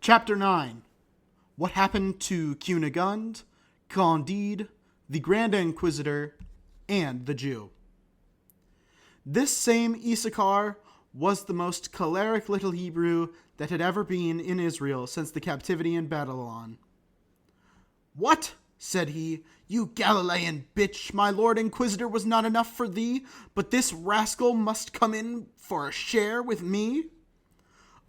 Chapter 9. What happened to Cunegund, Candide, the Grand Inquisitor, and the Jew. This same Issachar was the most choleric little Hebrew that had ever been in Israel since the captivity in Babylon. "What?" said he. "You Galilean bitch, my Lord Inquisitor was not enough for thee, but this rascal must come in for a share with me?"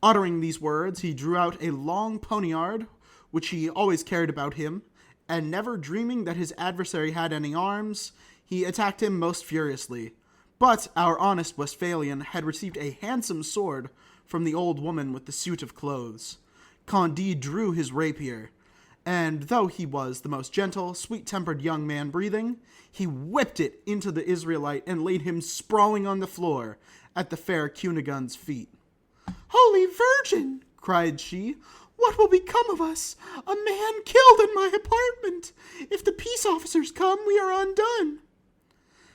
Uttering these words, he drew out a long poniard, which he always carried about him, and never dreaming that his adversary had any arms, he attacked him most furiously. But our honest Westphalian had received a handsome sword from the old woman with the suit of clothes. Candide drew his rapier, and though he was the most gentle, sweet-tempered young man breathing, he whipped it into the Israelite and laid him sprawling on the floor at the fair Cunegund's feet. "Holy Virgin!" cried she. "What will become of us? A man killed in my apartment! If the peace officers come, we are undone."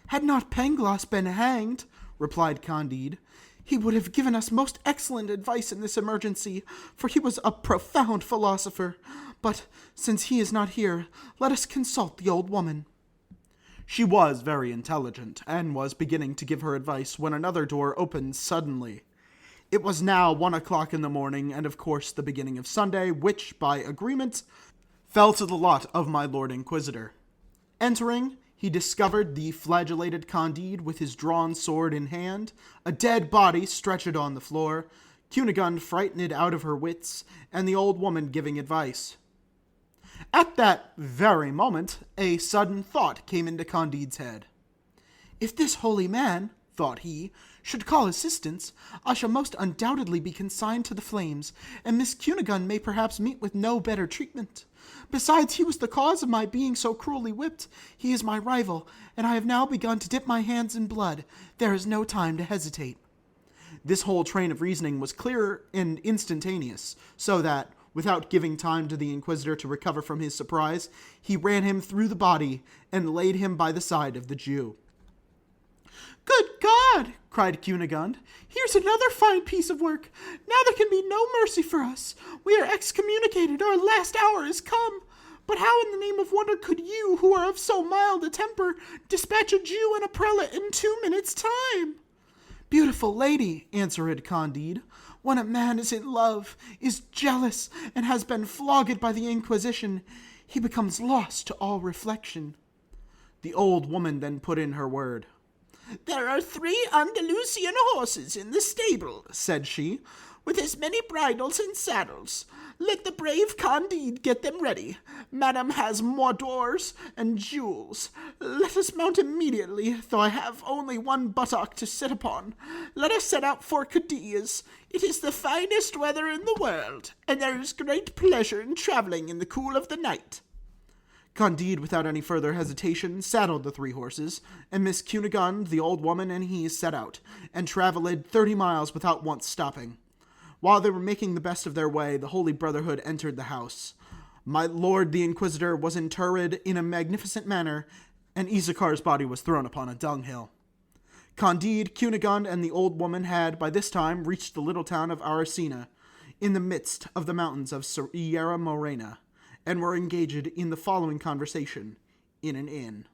"Had not Pangloss been hanged," replied Candide, "he would have given us most excellent advice in this emergency, for he was a profound philosopher. But since he is not here, let us consult the old woman." She was very intelligent, and was beginning to give her advice when another door opened suddenly. It was now 1 o'clock in the morning, and of course the beginning of Sunday, which, by agreement, fell to the lot of my Lord Inquisitor. Entering, he discovered the flagellated Candide with his drawn sword in hand, a dead body stretched on the floor, Cunegund frightened out of her wits, and the old woman giving advice. At that very moment, a sudden thought came into Candide's head. "If this holy man," thought he, "should call assistance, I shall most undoubtedly be consigned to the flames, and Miss Cunegund may perhaps meet with no better treatment. Besides, he was the cause of my being so cruelly whipped. He is my rival, and I have now begun to dip my hands in blood. There is no time to hesitate." This whole train of reasoning was clear and instantaneous, so that, without giving time to the Inquisitor to recover from his surprise, he ran him through the body and laid him by the side of the Jew. "Good God!" cried Cunegund. "Here's another fine piece of work. Now there can be no mercy for us. We are excommunicated. Our last hour is come. But how in the name of wonder could you, who are of so mild a temper, dispatch a Jew and a prelate in 2 minutes' time?" "Beautiful lady," answered Candide, "when a man is in love, is jealous, and has been flogged by the Inquisition, he becomes lost to all reflection." The old woman then put in her word. "There are 3 Andalusian horses in the stable," said she, "with as many bridles and saddles. Let the brave Candide get them ready. Madame has moidores and jewels. Let us mount immediately, though I have only 1 buttock to sit upon. Let us set out for Cadiz. It is the finest weather in the world, and there is great pleasure in traveling in the cool of the night." Candide, without any further hesitation, saddled the 3 horses, and Miss Cunegund, the old woman, and he set out, and travelled 30 miles without once stopping. While they were making the best of their way, the Holy Brotherhood entered the house. My Lord the Inquisitor was interred in a magnificent manner, and Issachar's body was thrown upon a dunghill. Candide, Cunegund, and the old woman had, by this time, reached the little town of Aracena, in the midst of the mountains of Sierra Morena, and were engaged in the following conversation in an inn.